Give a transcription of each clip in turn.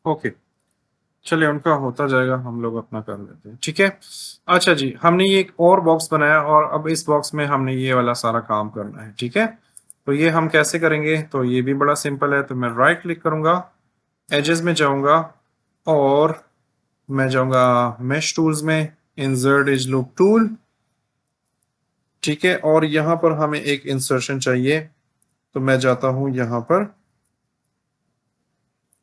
Okay, चलिए उनका होता जाएगा, हम लोग अपना कर लेते हैं, ठीक है। अच्छा जी, हमने ये एक और बॉक्स बनाया और अब इस बॉक्स में हमने ये वाला सारा काम करना है, ठीक है। तो ये हम कैसे करेंगे, तो ये भी बड़ा सिंपल है। तो मैं राइट क्लिक करूंगा, एजेस में जाऊंगा और मैं जाऊंगा मेश टूल्स में, इंसर्ट एज लूप टूल, ठीक है। और यहां पर हमें एक इंसर्शन चाहिए, तो मैं जाता हूं यहां पर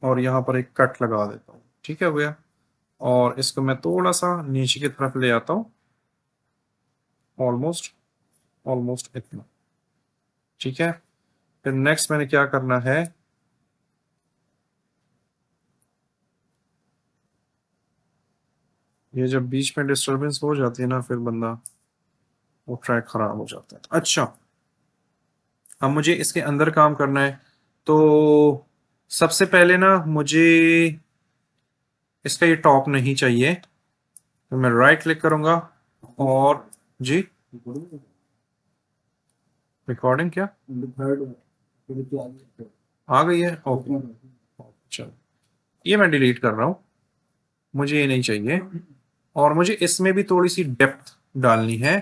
और यहां पर एक कट लगा देता हूं, ठीक है भैया। और इसको मैं थोड़ा सा नीचे की तरफ ले आता हूं, ऑलमोस्ट ऑलमोस्ट इतना, ठीक है। फिर नेक्स्ट मैंने क्या करना है, ये जब बीच में डिस्टरबेंस हो जाती है ना, फिर बंदा वो ट्रैक खराब हो जाता है। अच्छा, अब मुझे इसके अंदर काम करना है। तो सबसे पहले ना मुझे इसका ये टॉप नहीं चाहिए, तो मैं राइट क्लिक करूंगा और जी, रिकॉर्डिंग क्या आ गई है, ओके। चलो, ये मैं डिलीट कर रहा हूँ, मुझे ये नहीं चाहिए। और मुझे इसमें भी थोड़ी सी डेप्थ डालनी है,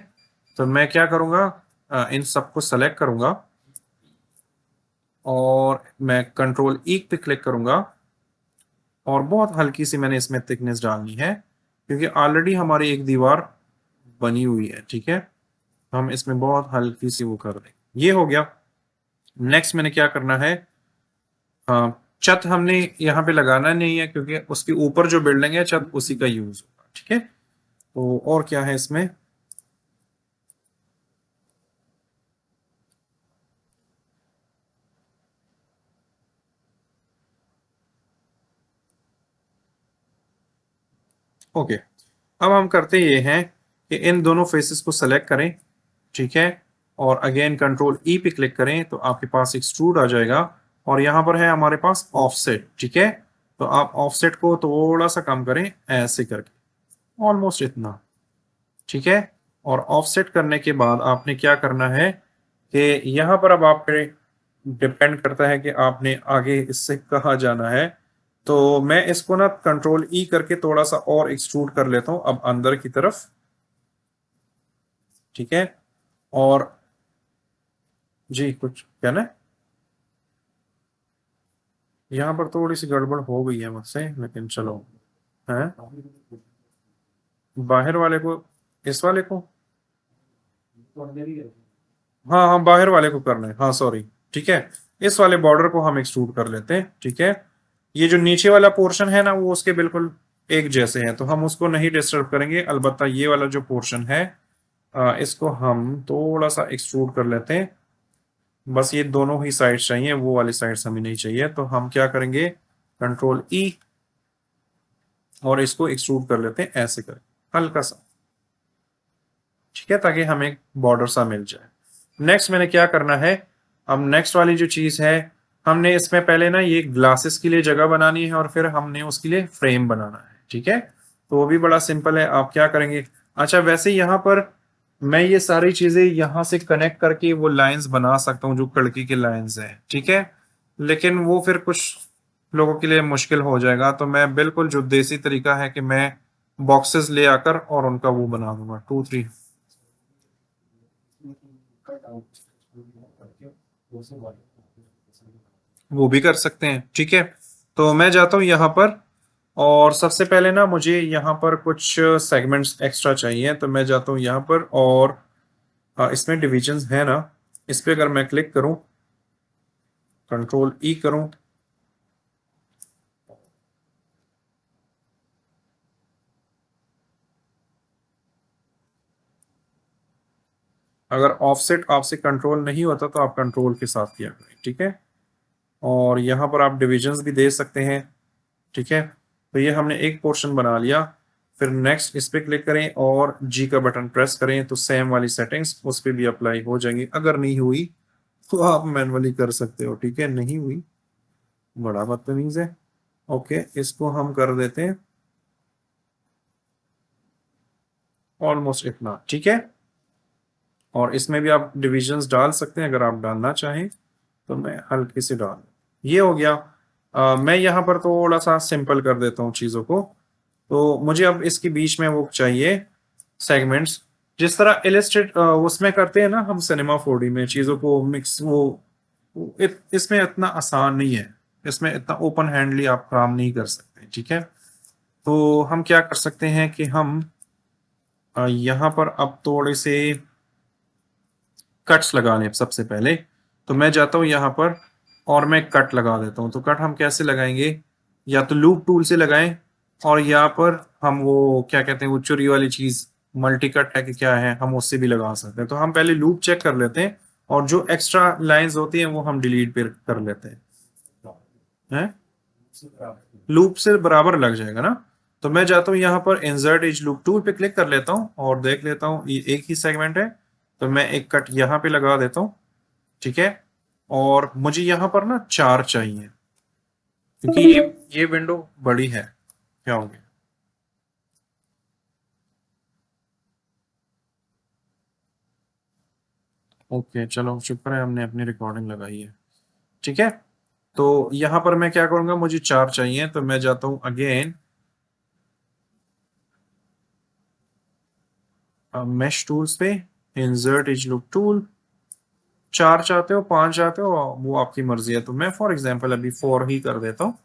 तो मैं क्या करूंगा, इन सबको सेलेक्ट करूंगा और मैं कंट्रोल ई पे क्लिक करूंगा और बहुत हल्की सी मैंने इसमें थिकनेस डालनी है, क्योंकि ऑलरेडी हमारी एक दीवार बनी हुई है, ठीक है। हम इसमें बहुत हल्की सी वो कर देंगे, ये हो गया। नेक्स्ट मैंने क्या करना है, छत हमने यहाँ पे लगाना नहीं है, क्योंकि उसके ऊपर जो बिल्डिंग है छत उसी का यूज होगा, ठीक है। तो और क्या है इसमें, ओके। अब हम करते ये हैं कि इन दोनों फेसेस को सेलेक्ट करें, ठीक है। और अगेन कंट्रोल ई पे क्लिक करें तो आपके पास एक्सट्रूड आ जाएगा। और यहां पर है हमारे पास ऑफसेट, ठीक है। तो आप ऑफसेट को थोड़ा सा कम करें, ऐसे करके ऑलमोस्ट इतना, ठीक है। और ऑफसेट करने के बाद आपने क्या करना है कि यहां पर अब आप पे डिपेंड करता है कि आपने आगे इससे कहाँ जाना है। तो मैं इसको ना कंट्रोल ई करके थोड़ा सा और एक्सट्रूड कर लेता हूं अब अंदर की तरफ, ठीक है। और जी, कुछ कहना है, यहाँ पर थोड़ी सी गड़बड़ हो गई है मुझसे, लेकिन चलो है। बाहर वाले को, इस वाले को, हाँ हाँ बाहर वाले को करना है, हाँ सॉरी, ठीक है। इस वाले बॉर्डर को हम एक्सट्रूड कर लेते हैं, ठीक है। ये जो नीचे वाला पोर्शन है ना, वो उसके बिल्कुल एक जैसे हैं, तो हम उसको नहीं डिस्टर्ब करेंगे। अलबत्ता ये वाला जो पोर्शन है, इसको हम थोड़ा सा एक्सट्रूड कर लेते हैं। बस ये दोनों ही साइड्स चाहिए, वो वाली साइड्स हमें नहीं चाहिए। तो हम क्या करेंगे, कंट्रोल ई और इसको एक्सट्रूड कर लेते हैं, ऐसे करें हल्का सा, ठीक है, ताकि हमें एक बॉर्डर सा मिल जाए। नेक्स्ट मैंने क्या करना है, अब नेक्स्ट वाली जो चीज है, हमने इसमें पहले ना ये ग्लासेस के लिए जगह बनानी है और फिर हमने उसके लिए फ्रेम बनाना है, ठीक है। तो वो भी बड़ा सिंपल है, आप क्या करेंगे। अच्छा, वैसे यहाँ पर मैं ये सारी चीजें यहाँ से कनेक्ट करके वो लाइंस बना सकता हूँ जो खिड़की के लाइंस हैं, ठीक है। लेकिन वो फिर कुछ लोगों के लिए मुश्किल हो जाएगा, तो मैं बिल्कुल जो देसी तरीका है कि मैं बॉक्सेस ले आकर और उनका वो बना दूंगा, 2 3 वो भी कर सकते हैं, ठीक है। तो मैं जाता हूँ यहाँ पर और सबसे पहले ना मुझे यहाँ पर कुछ सेगमेंट्स एक्स्ट्रा चाहिए, तो मैं जाता हूँ यहाँ पर और इसमें डिविजन्स है ना, इस पे अगर मैं क्लिक करूँ, कंट्रोल ई करूँ, अगर ऑफसेट आपसे कंट्रोल नहीं होता तो आप कंट्रोल के साथ किया करें, ठीक है। और यहाँ पर आप डिविजन्स भी दे सकते हैं, ठीक है। तो ये हमने एक पोर्शन बना लिया। फिर नेक्स्ट इस पे क्लिक करें और जी का बटन प्रेस करें तो सेम वाली सेटिंग्स उस पर भी अप्लाई हो जाएंगी। अगर नहीं हुई तो आप मैनुअली कर सकते हो, ठीक है। नहीं हुई, बड़ा बदतमीज है। ओके, इसको हम कर देते हैं ऑलमोस्ट इतना, ठीक है। और इसमें भी आप डिविजन्स डाल सकते हैं अगर आप डालना चाहें, तो मैं हल्की से डाल, ये हो गया। मैं यहाँ पर थोड़ा सा सिंपल कर देता हूँ चीज़ों को। तो मुझे अब इसके बीच में वो चाहिए सेगमेंट्स, जिस तरह इलस्ट्रेट उसमें करते हैं ना हम सिनेमा 4D में चीज़ों को मिक्स, इसमें इतना आसान नहीं है, इसमें इतना ओपन हैंडली आप काम नहीं कर सकते, ठीक है। तो हम क्या कर सकते हैं कि हम यहाँ पर अब थोड़े से कट्स लगा लें सबसे पहले। तो मैं जाता हूँ यहाँ पर और मैं कट लगा देता हूँ। तो कट हम कैसे लगाएंगे, या तो लूप टूल से लगाएं, और यहाँ पर हम वो क्या कहते हैं वो चुरी वाली चीज मल्टी कट है कि क्या है, हम उससे भी लगा सकते हैं। तो हम पहले लूप चेक कर लेते हैं और जो एक्स्ट्रा लाइंस होती हैं वो हम डिलीट पे कर लेते हैं। लूप से बराबर लग जाएगा ना। तो मैं जाता हूँ यहाँ पर इंसर्ट एज लूप टूल पे क्लिक कर लेता हूँ और देख लेता हूँ ये एक ही सेगमेंट है। तो मैं एक कट यहाँ पे लगा देता हूँ, ठीक है। और मुझे यहाँ पर ना 4 चाहिए, क्योंकि ये विंडो बड़ी है। क्या हो गया? ओके चलो, शुक्र है हमने अपनी रिकॉर्डिंग लगाई है, ठीक है। तो यहाँ पर मैं क्या करूंगा, मुझे 4 चाहिए, तो मैं जाता हूँ अगेन मेश टूल्स पे, इंसर्ट एज लूप टूल। 4 चाहते हो 5 चाहते हो वो आपकी मर्जी है। तो मैं फॉर एग्जांपल अभी 4 ही कर देता हूँ।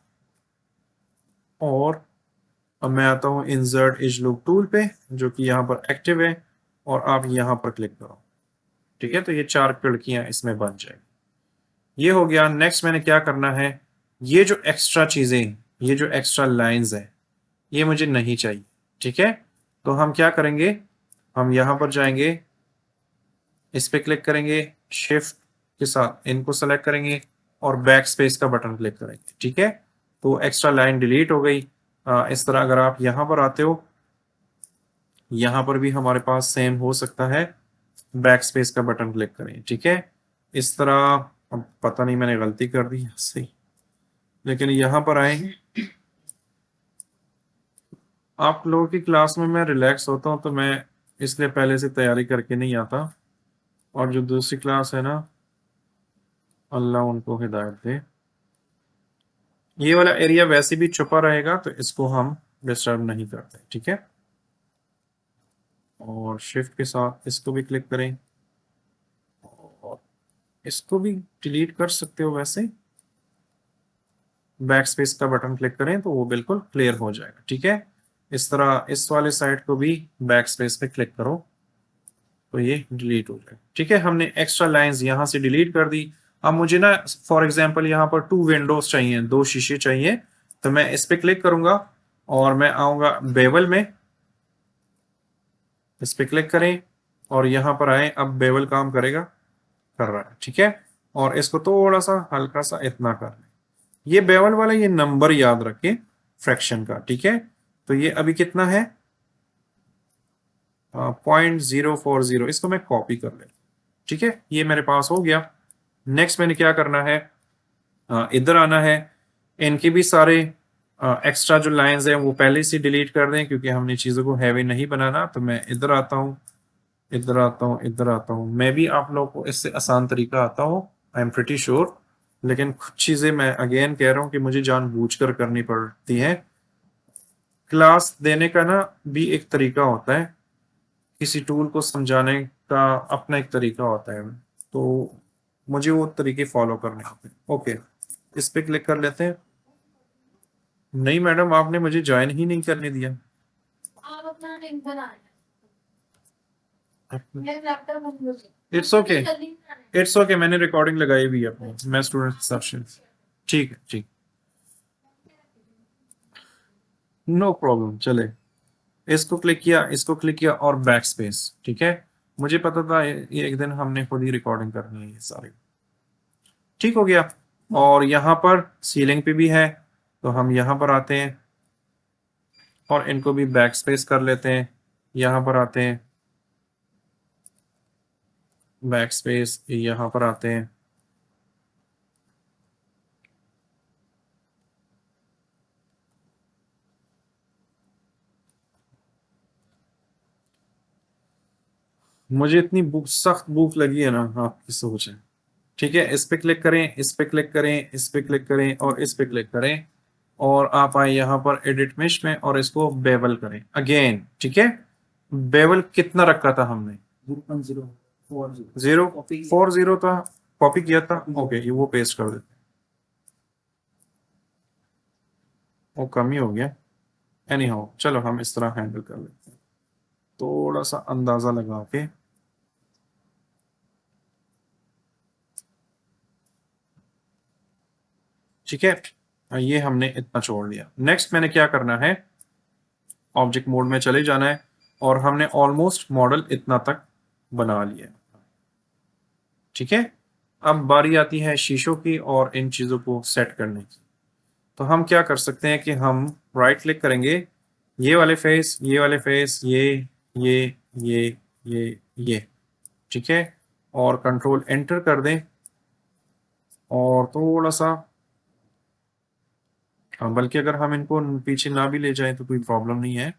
और अब मैं आता हूँ इंसर्ट एज लूप टूल पे जो कि यहाँ पर एक्टिव है, और आप यहाँ पर क्लिक करो, ठीक है। तो ये 4 खिड़कियां इसमें बन जाएगी। ये हो गया। नेक्स्ट मैंने क्या करना है, ये जो एक्स्ट्रा चीजें, ये जो एक्स्ट्रा लाइंस है, ये मुझे नहीं चाहिए, ठीक है। तो हम क्या करेंगे, हम यहां पर जाएंगे, इस पे क्लिक करेंगे, शिफ्ट के साथ इनको सेलेक्ट करेंगे और बैक स्पेस का बटन क्लिक करेंगे, ठीक है। तो एक्स्ट्रा लाइन डिलीट हो गई। इस तरह अगर आप यहां पर आते हो, यहां पर भी हमारे पास सेम हो सकता है, बैक स्पेस का बटन क्लिक करें, ठीक है। इस तरह, अब पता नहीं मैंने गलती कर दी सही, लेकिन यहां पर आए, आप लोगों की क्लास में मैं रिलैक्स होता हूं तो मैं इसलिए पहले से तैयारी करके नहीं आता। और जो दूसरी क्लास है ना, अल्लाह उनको हिदायत दे, ये वाला एरिया वैसे भी छुपा रहेगा तो इसको हम डिस्टर्ब नहीं करते, ठीक है। और शिफ्ट के साथ इसको भी क्लिक करें, और इसको भी डिलीट कर सकते हो वैसे, बैक स्पेस का बटन क्लिक करें तो वो बिल्कुल क्लियर हो जाएगा, ठीक है। इस तरह इस वाले साइड को भी बैक स्पेस पे क्लिक करो तो ये डिलीट हो जाएगा, ठीक है। हमने एक्स्ट्रा लाइंस यहां से डिलीट कर दी। अब मुझे ना फॉर एग्जांपल यहाँ पर 2 विंडोज चाहिए, 2 शीशे चाहिए। तो मैं इस पे क्लिक करूंगा और मैं आऊंगा बेवल में, इस पे क्लिक करें और यहां पर आए। अब बेवल काम करेगा, कर रहा है, ठीक है। और इसको थोड़ा सा हल्का सा इतना कर लें। ये बेवल वाला ये नंबर याद रखें फ्रैक्शन का, ठीक है। तो ये अभी कितना है, 0.040, इसको मैं कॉपी कर ले, ठीक है। ये मेरे पास हो गया। नेक्स्ट मैंने क्या करना है, इधर आना है। इनके भी सारे एक्स्ट्रा जो लाइंस हैं वो पहले से डिलीट कर दें, क्योंकि हमने चीज़ों को हैवी नहीं बनाना। तो मैं इधर आता हूँ, इधर आता हूँ, इधर आता हूँ। मैं भी आप लोगों को इससे आसान तरीका आता हूँ, आई एम प्रिटी श्योर। लेकिन कुछ चीज़ें मैं अगेन कह रहा हूँ कि मुझे जानबूझकर करनी पड़ती है। क्लास देने का ना भी एक तरीका होता है, किसी टूल को समझाने का अपना एक तरीका होता है। तो मुझे वो तरीके फॉलो करने होते हैं। ओके, इस पे क्लिक कर लेते हैं। नहीं मैडम, आपने मुझे ज्वाइन ही नहीं करने दिया। आप अपना लिंक बना इट्स ओके, इट्स ओके, मैंने रिकॉर्डिंग लगाई हुई है अपनी, मैं स्टूडेंट सेशन। ठीक है, ठीक, नो प्रॉब्लम, चले। इसको क्लिक किया, इसको क्लिक किया और बैक स्पेस, ठीक है। मुझे पता था ये एक दिन हमने खुद ही रिकॉर्डिंग करनी है ये सारी, ठीक हो गया। और यहाँ पर सीलिंग पे भी है, तो हम यहाँ पर आते हैं और इनको भी बैक स्पेस कर लेते हैं। यहाँ पर आते हैं, बैक स्पेस, यहाँ पर आते हैं। मुझे इतनी भूख, सख्त भूख लगी है ना, आप सोचें। ठीक है, इस पे क्लिक करें, इस पे क्लिक करें, इस पे क्लिक करें और इस पे क्लिक करें और आप आए यहाँ पर एडिट मेश में और इसको बेवल करें अगेन। ठीक है, बेवल कितना रखा था हमने? 0.040 था, कॉपी किया था। ओके, ये वो पेस्ट कर देते हैं, वो कम ही हो गया। एनी हाउ, चलो हम इस तरह हैंडल कर लेते हैं, थोड़ा सा अंदाजा लगा के। ठीक है, ये हमने इतना छोड़ लिया। नेक्स्ट मैंने क्या करना है, ऑब्जेक्ट मोड में चले जाना है और हमने ऑलमोस्ट मॉडल इतना तक बना लिया। ठीक है, अब बारी आती है शीशों की और इन चीज़ों को सेट करने की। तो हम क्या कर सकते हैं कि हम राइट क्लिक करेंगे, ये वाले फेस, ये वाले फेस, ये ये ये। ठीक है, और कंट्रोल एंटर कर दें और थोड़ा सा, बल्कि अगर हम इनको पीछे ना भी ले जाएं तो कोई प्रॉब्लम नहीं है। अ,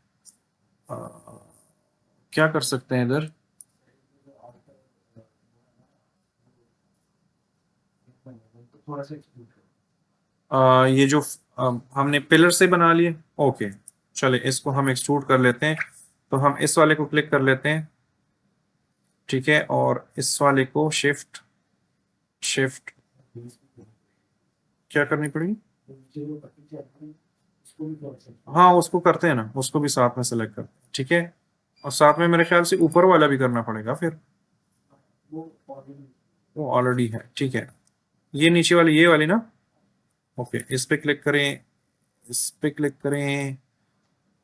क्या कर सकते हैं इधर, ये जो हमने पिलर से बना लिए। ओके, चले इसको हम एक्सट्रूड कर लेते हैं। तो हम इस वाले को क्लिक कर लेते हैं। ठीक है, और इस वाले को शिफ्ट शिफ्ट क्या करनी पड़ेगी? हाँ, उसको करते हैं ना, उसको भी साथ में सेलेक्ट करते हैं। ठीक है, और साथ में मेरे ख्याल से ऊपर वाला भी करना पड़ेगा फिर, वो ऑलरेडी है। ठीक है, ये नीचे वाली, ये वाली ना। ओके, इस पे क्लिक करें, इस पे क्लिक करें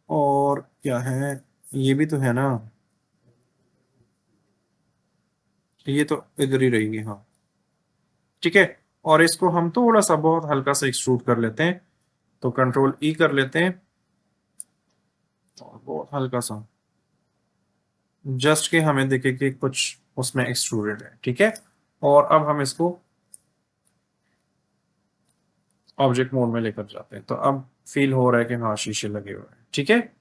और क्या है, ये भी तो है ना, ये तो इधर ही रहेगी। हाँ, ठीक है, और इसको हम थोड़ा सा बहुत हल्का सा एक्सट्रूड कर लेते हैं। तो कंट्रोल ई कर लेते हैं और बहुत हल्का सा, जस्ट के हमें दिखे कि कुछ उसमें एक्सट्रूडेड है। ठीक है, और अब हम इसको ऑब्जेक्ट मोड में लेकर जाते हैं तो अब फील हो रहा है कि हाँ शीशे लगे हुए हैं। ठीक है,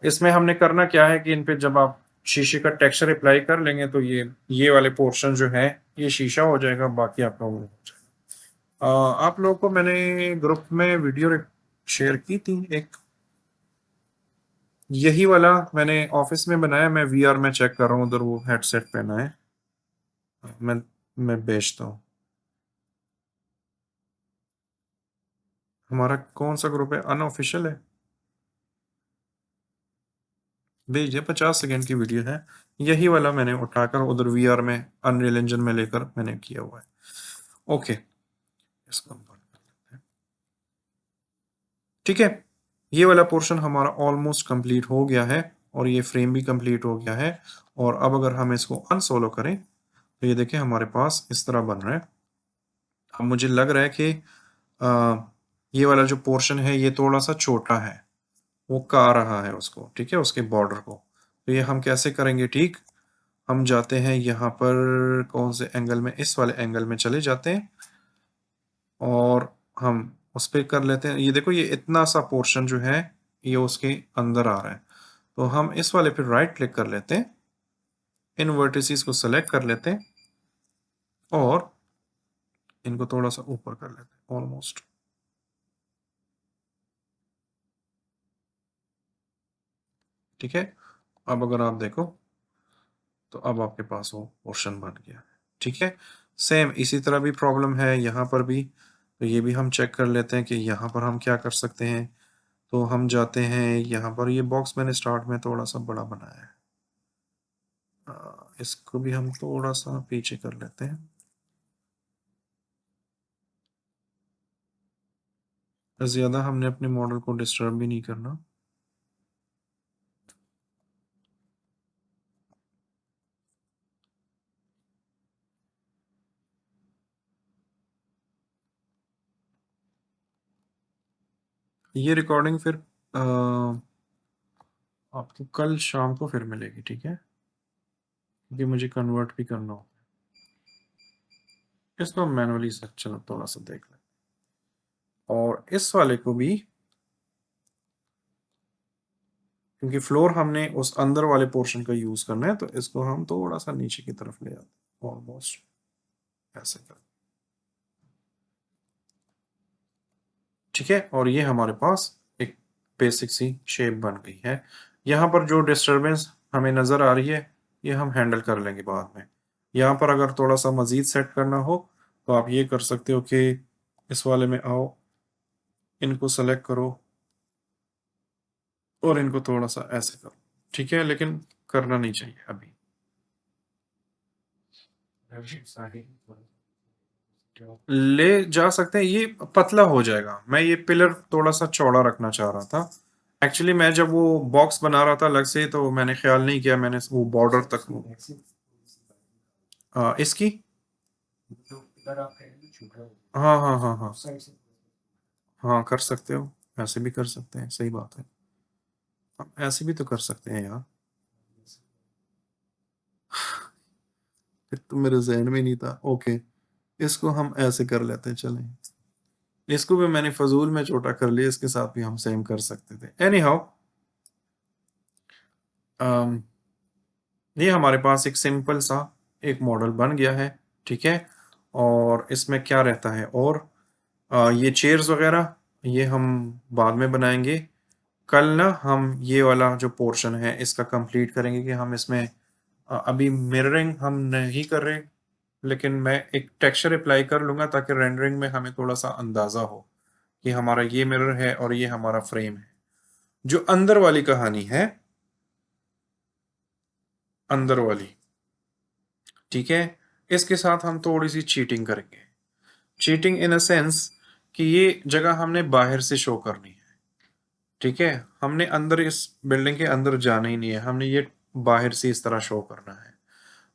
इसमें हमने करना क्या है कि इन पे जब आप शीशे का टेक्सचर अप्लाई कर लेंगे तो ये वाले पोर्शन जो है ये शीशा हो जाएगा, बाकी आपका वो हो जाएगा। आप लोगों को मैंने ग्रुप में वीडियो शेयर की थी एक, यही वाला मैंने ऑफिस में बनाया। मैं वीआर में चेक कर रहा हूँ, उधर वो हेडसेट पहना है। मैं मैं बेचता हूँ। हमारा कौन सा ग्रुप है, अनऑफिशियल है? भेज दिया, 50 सेकेंड की वीडियो है। यही वाला मैंने उठाकर उधर वीआर में अनरियल इंजन में लेकर मैंने किया हुआ है। ओके, इसको हम बंद कर लेते हैं। ठीक है, ये वाला पोर्शन हमारा ऑलमोस्ट कंप्लीट हो गया है और ये फ्रेम भी कंप्लीट हो गया है। और अब अगर हम इसको अनसोलो करें तो ये देखें हमारे पास इस तरह बन रहा है। अब मुझे लग रहा है कि ये वाला जो पोर्शन है ये थोड़ा सा छोटा है, वो का रहा है उसको। ठीक है, उसके बॉर्डर को। तो ये हम कैसे करेंगे? ठीक, हम जाते हैं यहाँ पर कौन से एंगल में, इस वाले एंगल में चले जाते हैं और हम उस पर कर लेते हैं। ये देखो, ये इतना सा पोर्शन जो है ये उसके अंदर आ रहा है। तो हम इस वाले पे राइट क्लिक कर लेते हैं, इन वर्टिसेस को सेलेक्ट कर लेते हैं और इनको थोड़ा सा ऊपर कर लेते हैं ऑलमोस्ट। ठीक है, अब अगर आप देखो तो अब आपके पास वो पोर्शन बन गया है। ठीक है, सेम इसी तरह भी प्रॉब्लम है यहाँ पर भी। तो ये भी हम चेक कर लेते हैं कि यहाँ पर हम क्या कर सकते हैं। तो हम जाते हैं यहाँ पर, ये बॉक्स मैंने स्टार्ट में थोड़ा सा बड़ा बनाया है, इसको भी हम थोड़ा सा पीछे कर लेते हैं। ज़्यादा हमने अपने मॉडल को डिस्टर्ब भी नहीं करना। ये रिकॉर्डिंग फिर आपको कल शाम को फिर मिलेगी। ठीक है, क्योंकि मुझे कन्वर्ट भी करना होगा। इसको मैनुअली से चलो थोड़ा सा देख लें और इस वाले को भी, क्योंकि फ्लोर हमने उस अंदर वाले पोर्शन का यूज करना है तो इसको हम थोड़ा सा नीचे की तरफ ले आते हैं ऑलमोस्ट। ऐसे कर, ठीक है। और ये हमारे पास एक बेसिक सी शेप बन गई है। यहाँ पर जो डिस्टरबेंस हमें नज़र आ रही है ये हम हैंडल कर लेंगे बाद में। यहाँ पर अगर थोड़ा सा मज़ीद सेट करना हो तो आप ये कर सकते हो कि इस वाले में आओ, इनको सेलेक्ट करो और इनको थोड़ा सा ऐसे करो, ठीक है। लेकिन करना नहीं चाहिए अभी। ले जा सकते हैं, ये पतला हो जाएगा। मैं ये पिलर थोड़ा सा चौड़ा रखना चाह रहा था। एक्चुअली मैं जब वो बॉक्स बना रहा था अलग से तो मैंने ख्याल नहीं किया, मैंने वो बॉर्डर तक इसकी, हाँ हाँ हाँ हाँ हाँ, कर सकते हो, ऐसे भी कर सकते हैं, सही बात है। ऐसे भी तो कर सकते हैं यार, फिर तो मेरे जहन में नहीं था। ओके, इसको हम ऐसे कर लेते हैं, चलें। इसको भी मैंने फजूल में छोटा कर लिया, इसके साथ भी हम सेम कर सकते थे। एनी हाउ, ये हमारे पास एक सिंपल सा एक मॉडल बन गया है, ठीक है। और इसमें क्या रहता है, और ये चेयर्स वगैरह ये हम बाद में बनाएंगे। कल ना हम ये वाला जो पोर्शन है इसका कंप्लीट करेंगे कि हम इसमें अभी मिररिंग हम नहीं कर रहे, लेकिन मैं एक टेक्सचर अप्लाई कर लूंगा ताकि रेंडरिंग में हमें थोड़ा सा अंदाजा हो कि हमारा ये मिरर है और ये हमारा फ्रेम है। जो अंदर वाली कहानी है, अंदर वाली, ठीक है, इसके साथ हम थोड़ी सी चीटिंग करेंगे। चीटिंग इन अ सेंस कि ये जगह हमने बाहर से शो करनी है, ठीक है। हमने अंदर इस बिल्डिंग के अंदर जाना ही नहीं है, हमने ये बाहर से इस तरह शो करना है।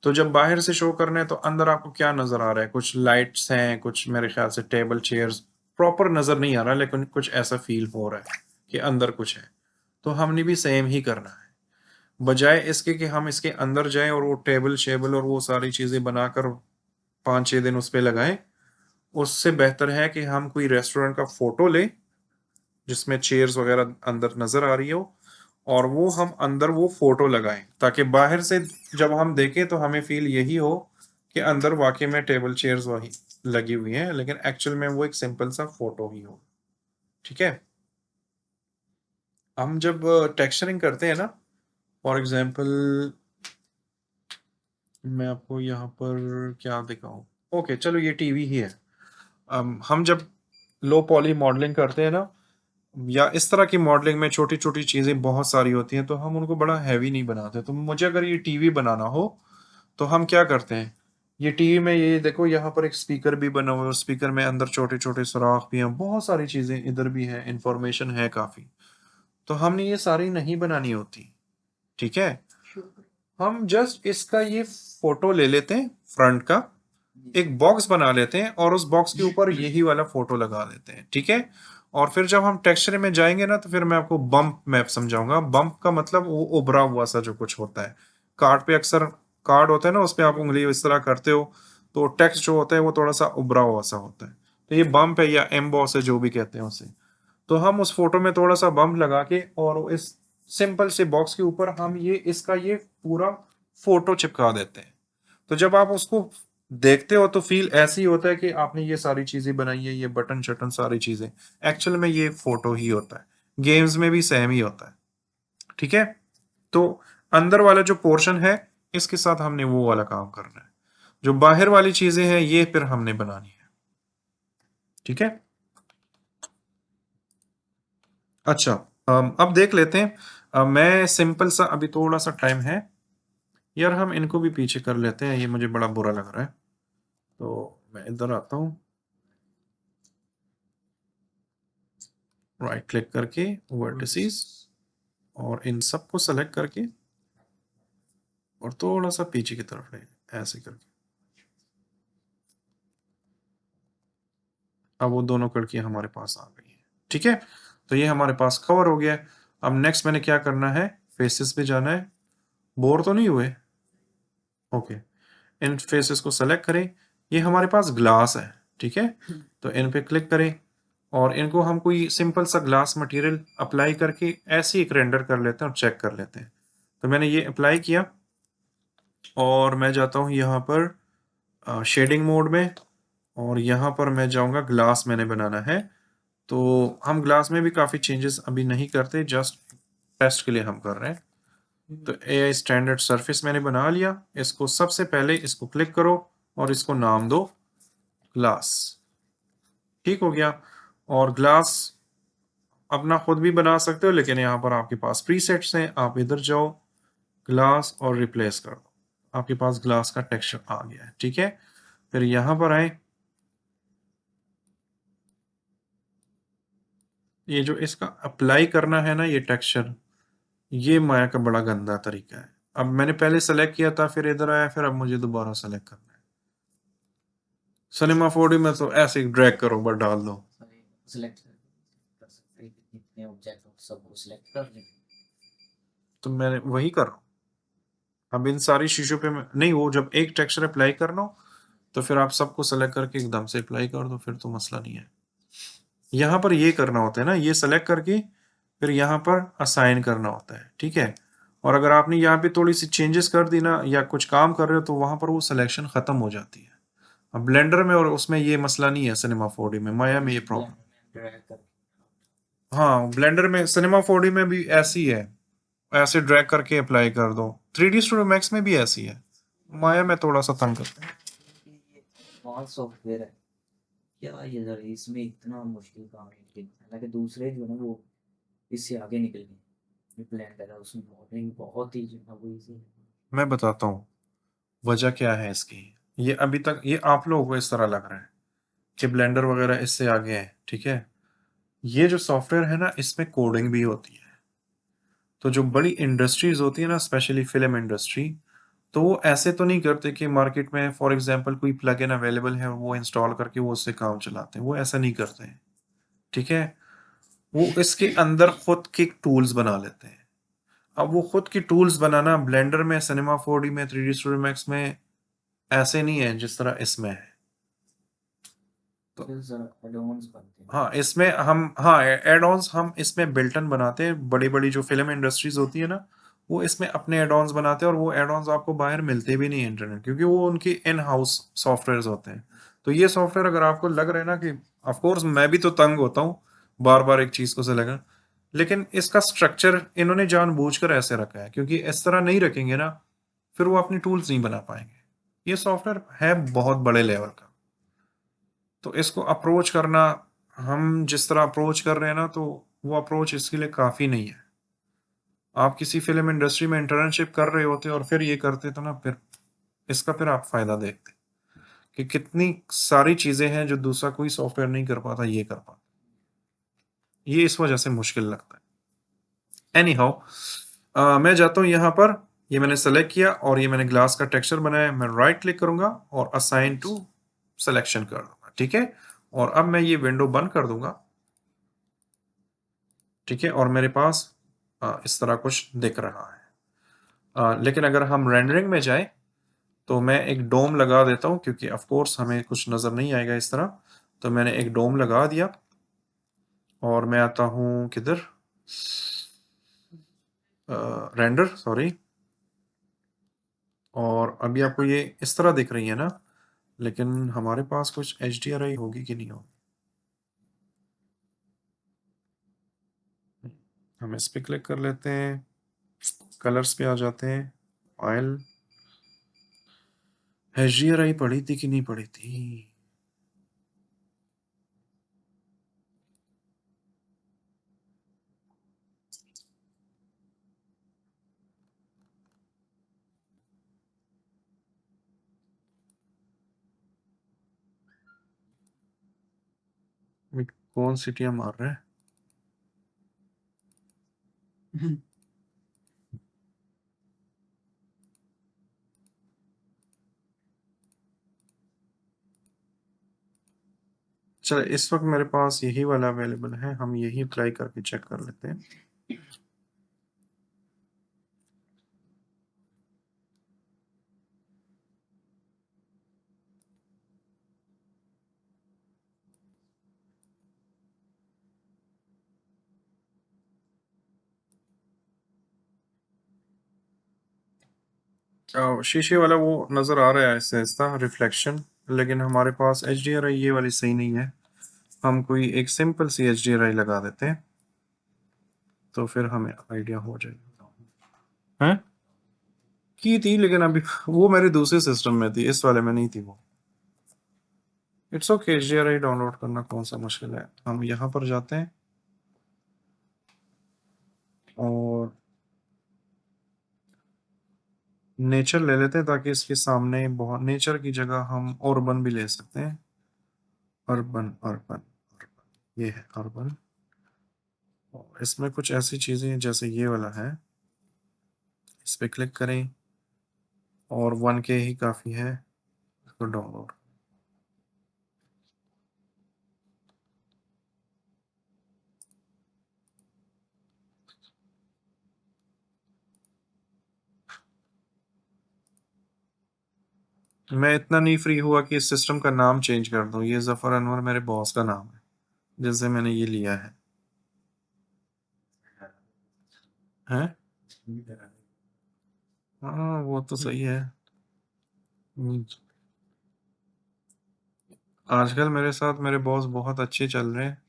तो जब बाहर से शो करना है तो अंदर आपको क्या नजर आ रहा है, कुछ लाइट्स हैं, कुछ मेरे ख्याल से टेबल चेयर्स, प्रॉपर नजर नहीं आ रहा लेकिन कुछ ऐसा फील हो रहा है कि अंदर कुछ है। तो हमने भी सेम ही करना है, बजाय इसके कि हम इसके अंदर जाएं और वो टेबल शेबल और वो सारी चीजें बनाकर 5-6 दिन उस पर लगाएं। उससे बेहतर है कि हम कोई रेस्टोरेंट का फोटो लें जिसमें चेयर्स वगैरह अंदर नजर आ रही हो, और वो हम अंदर वो फोटो लगाएं ताकि बाहर से जब हम देखें तो हमें फील यही हो कि अंदर वाकई में टेबल चेयर्स वही लगी हुई हैं, लेकिन एक्चुअल में वो एक सिंपल सा फोटो ही हो, ठीक है। हम जब टेक्सचरिंग करते हैं ना, फॉर एग्जांपल मैं आपको यहाँ पर क्या दिखाऊं, ओके चलो ये टीवी ही है। हम जब लो पॉली मॉडलिंग करते हैं ना, या इस तरह की मॉडलिंग में छोटी छोटी चीजें बहुत सारी होती हैं तो हम उनको बड़ा हैवी नहीं बनाते। तो मुझे अगर ये टीवी बनाना हो तो हम क्या करते हैं, ये टीवी में ये देखो यहाँ पर एक स्पीकर भी बना हुआ है और स्पीकर में अंदर छोटे छोटे सुराख भी हैं, बहुत सारी चीजें इधर भी हैं, इंफॉर्मेशन है काफी। तो हमने ये सारी नहीं बनानी होती, ठीक है। हम जस्ट इसका ये फोटो ले लेते हैं फ्रंट का, एक बॉक्स बना लेते हैं और उस बॉक्स के ऊपर यही वाला फोटो लगा देते हैं, ठीक है। और फिर जब हम टेक्सचर में जाएंगे ना तो फिर मैं आपको बम्प मैप समझाऊंगा। बम्प का मतलब वो उभरा हुआ सा जो कुछ होता है, कार्ड पे अक्सर कार्ड होता है ना, उस पे आप उंगली इस तरह करते हो तो टेक्स्ट जो होता है वो थोड़ा सा उभरा हुआ सा होता है। तो ये बम्प है या एम्बॉस है जो भी कहते हैं उसे। तो हम उस फोटो में थोड़ा सा बम्प लगा के और इस सिंपल से बॉक्स के ऊपर हम ये इसका ये पूरा फोटो चिपका देते हैं। तो जब आप उसको देखते हो तो फील ऐसे ही होता है कि आपने ये सारी चीजें बनाई है, ये बटन शटन सारी चीजें, एक्चुअल में ये फोटो ही होता है। गेम्स में भी सेम ही होता है, ठीक है। तो अंदर वाला जो पोर्शन है इसके साथ हमने वो वाला काम करना है, जो बाहर वाली चीजें हैं ये फिर हमने बनानी है, ठीक है। अच्छा, अब देख लेते हैं। मैं सिंपल सा, अभी थोड़ा सा टाइम है यार, हम इनको भी पीछे कर लेते हैं, ये मुझे बड़ा बुरा लग रहा है। तो मैं इधर आता हूँ, राइट क्लिक करके वर्टिसेस और इन सबको सेलेक्ट करके और थोड़ा सा पीछे की तरफ ले, ऐसे करके। अब वो दोनों खिड़कियां हमारे पास आ गई हैं, ठीक है। तो ये हमारे पास कवर हो गया है। अब नेक्स्ट मैंने क्या करना है, फेसेस पे जाना है। बोर तो नहीं हुए? ओके, इन फेसेस को सेलेक्ट करें। ये हमारे पास ग्लास है, ठीक है। तो इन पे क्लिक करें और इनको हम कोई सिंपल सा ग्लास मटेरियल अप्लाई करके ऐसे ही एक रेंडर कर लेते हैं और चेक कर लेते हैं। तो मैंने ये अप्लाई किया और मैं जाता हूँ यहाँ पर शेडिंग मोड में, और यहाँ पर मैं जाऊँगा, ग्लास मैंने बनाना है। तो हम ग्लास में भी काफ़ी चेंजेस अभी नहीं करते, जस्ट टेस्ट के लिए हम कर रहे हैं। तो AI स्टैंडर्ड सरफेस मैंने बना लिया। इसको सबसे पहले इसको क्लिक करो और इसको नाम दो ग्लास। ठीक हो गया। और ग्लास अपना खुद भी बना सकते हो, लेकिन यहाँ पर आपके पास प्रीसेट्स हैं। आप इधर जाओ, ग्लास और रिप्लेस कर दो, आपके पास ग्लास का टेक्सचर आ गया है। ठीक है, फिर यहाँ पर आए, ये जो इसका अप्लाई करना है ना, ये टेक्सचर, ये माया का बड़ा गंदा तरीका है। अब मैंने पहले सेलेक्ट किया था, फिर इधर आया, फिर अब मुझे दोबारा सेलेक्ट करना है। सिनेमा 4D में तो ऐसे ही ड्रैग करो, बस डाल दो। सिलेक्ट कर सकते हैं कितने ऑब्जेक्ट हो सबको सिलेक्ट कर लें। तो मैं वही कर रहा हूँ। अब इन सारी शीशों पे नहीं, वो जब एक टेक्सचर अप्लाई करना हो तो फिर आप सबको सेलेक्ट करके एकदम से अप्लाई कर दो, फिर तो मसला नहीं है। यहाँ पर ये करना होता है ना, ये सेलेक्ट करके फिर यहाँ पर असाइन करना होता है। ठीक है, और अगर आपने यहाँ पे थोड़ी सी चेंजेस कर दी ना, या कुछ काम कर रहे हो, तो वहां पर वो सिलेक्शन खत्म हो जाती है। अब ब्लेंडर में और उसमें ये मसला नहीं है, सिनेमा 4D में, माया में ये प्रॉब्लम। ड्रैग कर हाँ, ब्लेंडर में, सिनेमा 4D में भी ऐसी है, ऐसे ड्रैग करके अप्लाई कर दो। 3D स्टूडियो मैक्स में भी ऐसी है, माया में थोड़ा सा तंग करते हैं। ये स्मॉल सॉफ्टवेयर है क्या ये जरा, इसमें इतना मुश्किल काम है, लेकिन हालांकि दूसरे जो है ना वो इससे आगे निकल गए। ब्लेंडर है उसमें मॉडलिंग बहुत ही जो है वो इजी है। मैं बताता हूँ वजह क्या है इसकी। ये अभी तक ये आप लोगों को इस तरह लग रहा है कि ब्लेंडर वगैरह इससे आगे है। ठीक है, ये जो सॉफ्टवेयर है ना, इसमें कोडिंग भी होती है। तो जो बड़ी इंडस्ट्रीज होती है ना, स्पेशली फिल्म इंडस्ट्री, तो वो ऐसे तो नहीं करते कि मार्केट में फॉर एग्जांपल कोई प्लगइन अवेलेबल है, वो इंस्टॉल करके वो उससे काम चलाते हैं। वो ऐसा नहीं करते हैं। ठीक है, वो इसके अंदर खुद के टूल्स बना लेते हैं। अब वो खुद की टूल्स बनाना ब्लेंडर में, सिनेमा 4D में, 3D स्टूडियो मैक्स में ऐसे नहीं है जिस तरह इसमें है। तो फिर जरा एडवांस बनते हैं। हाँ, इसमें हम, हाँ, एड ऑन्स हम इसमें बिल्टन बनाते हैं। बड़ी बड़ी जो फिल्म इंडस्ट्रीज होती है ना, वो इसमें अपने एड ऑन्स बनाते हैं, और वो एड ऑन्स आपको बाहर मिलते भी नहीं है इंटरनेट, क्योंकि वो उनकी इन हाउस सॉफ्टवेयर होते हैं। तो ये सॉफ्टवेयर अगर आपको लग रहा है ना कि, ऑफ कोर्स मैं भी तो तंग होता हूँ बार बार एक चीज को से लगा, लेकिन इसका स्ट्रक्चर इन्होंने जानबूझकर ऐसे रखा है, क्योंकि इस तरह नहीं रखेंगे ना, फिर वो अपनी टूल्स नहीं बना पाएंगे। ये सॉफ्टवेयर है बहुत बड़े लेवल का, तो इसको अप्रोच करना, हम जिस तरह अप्रोच कर रहे हैं ना, तो वो अप्रोच इसके लिए काफी नहीं है। आप किसी फिल्म इंडस्ट्री में इंटर्नशिप कर रहे होते और फिर ये करते, तो ना फिर इसका फिर आप फायदा देखते कि कितनी सारी चीजें हैं जो दूसरा कोई सॉफ्टवेयर नहीं कर पाता, ये कर पाता। ये इस वजह से मुश्किल लगता है। एनी हाउ, मैं जाता हूँ यहाँ पर, ये मैंने सेलेक्ट किया और ये मैंने ग्लास का टेक्सचर बनाया। मैं राइट क्लिक करूंगा और असाइन टू सिलेक्शन कर दूंगा। ठीक है, और अब मैं ये विंडो बंद कर दूंगा। ठीक है, और मेरे पास इस तरह कुछ दिख रहा है। लेकिन अगर हम रेंडरिंग में जाए, तो मैं एक डोम लगा देता हूँ, क्योंकि ऑफ कोर्स हमें कुछ नज़र नहीं आएगा इस तरह। तो मैंने एक डोम लगा दिया, और मैं आता हूँ किधर, रेंडर, सॉरी। और अभी आपको ये इस तरह दिख रही है ना, लेकिन हमारे पास कुछ HDRI होगी कि नहीं होगी। हम इस पे क्लिक कर लेते हैं, कलर्स पे आ जाते हैं, ऑयल। HDRI पड़ी थी कि नहीं पड़ी थी। कौन सीटियां मार रहा है। चलो, इस वक्त मेरे पास यही वाला अवेलेबल है, हम यही अप्लाई करके चेक कर लेते हैं। शीशे वाला वो नज़र आ रहा है ऐसे ऐसा रिफ्लेक्शन, लेकिन हमारे पास HDRI ये वाली सही नहीं है। हम कोई एक सिंपल सी HDRI लगा देते हैं तो फिर हमें आइडिया हो जाएगा। हैं की थी, लेकिन अभी वो मेरे दूसरे सिस्टम में थी, इस वाले में नहीं थी वो। इट्स ओके, HDRI डाउनलोड करना कौन सा मुश्किल है। हम यहाँ पर जाते हैं और नेचर ले लेते हैं ताकि इसके सामने बहुत नेचर की जगह हम अर्बन भी ले सकते हैं। अर्बन अर्बन अर्बन, ये है अर्बन। और इसमें कुछ ऐसी चीज़ें हैं जैसे ये वाला है, इस पे क्लिक करें और 1K ही काफ़ी है इसको डाउनलोड। मैं इतना नहीं फ्री हुआ कि इस सिस्टम का नाम चेंज कर दूं। ये जफर अनवर मेरे बॉस का नाम है जिससे मैंने ये लिया है। हैं? हाँ वो तो सही है। हम्म, आजकल मेरे साथ मेरे बॉस बहुत अच्छे चल रहे हैं।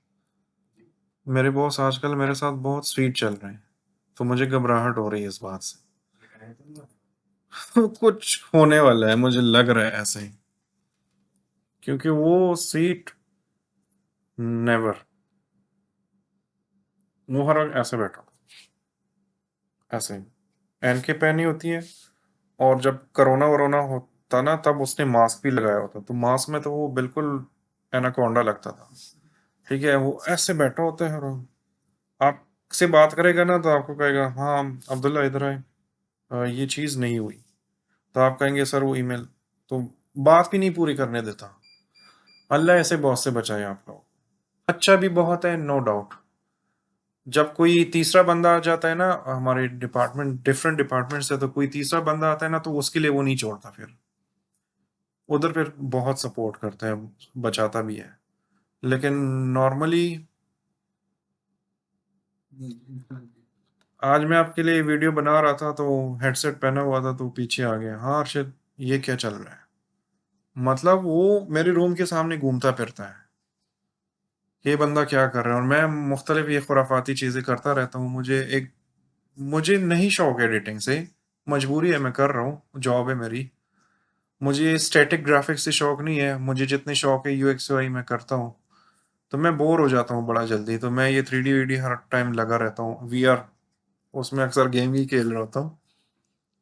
मेरे बॉस आजकल मेरे साथ बहुत स्वीट चल रहे हैं, तो मुझे घबराहट हो रही है इस बात से। कुछ होने वाला है, मुझे लग रहा है ऐसे ही, क्योंकि वो स्वीट नेवर, मुंह हर वक्त ऐसे बैठा ऐसे ही एन के पहनी होती है। और जब कोरोना वरोना होता ना तब उसने मास्क भी लगाया होता, तो मास्क में तो वो बिल्कुल एनाकोंडा लगता था। ठीक है, वो ऐसे बैठा होता है और आपसे बात करेगा ना तो आपको कहेगा हाँ अब्दुल्ला इधर आए, ये चीज़ नहीं हुई। तो आप कहेंगे सर वो ईमेल, तो बात भी नहीं पूरी करने देता। अल्लाह ऐसे बॉस से बचाए आप लोग। अच्छा भी बहुत है, नो डाउट। जब कोई तीसरा बंदा आ जाता है ना हमारे डिपार्टमेंट, डिफरेंट डिपार्टमेंट से, तो कोई तीसरा बंदा आता है ना तो उसके लिए वो नहीं छोड़ता, फिर उधर फिर बहुत सपोर्ट करता है, बचाता भी है। लेकिन नॉर्मली आज मैं आपके लिए वीडियो बना रहा था तो हेडसेट पहना हुआ था तो पीछे आ गया, हाँ अर्शद ये क्या चल रहा है। मतलब वो मेरे रूम के सामने घूमता फिरता है, ये बंदा क्या कर रहा है। और मैं मुख्तलिफ ये खुराफाती चीज़ें करता रहता हूँ। मुझे नहीं शौक एडिटिंग से, मजबूरी है, मैं कर रहा हूँ, जॉब है मेरी। मुझे स्टैटिक ग्राफिक्स से शौक नहीं है, मुझे जितने शौक है UX UI मैं करता हूँ। तो मैं बोर हो जाता हूँ बड़ा जल्दी, तो मैं ये 3D वीडी हर टाइम लगा रहता हूँ। VR, उसमें अक्सर गेम ही खेल रहा होता हूँ,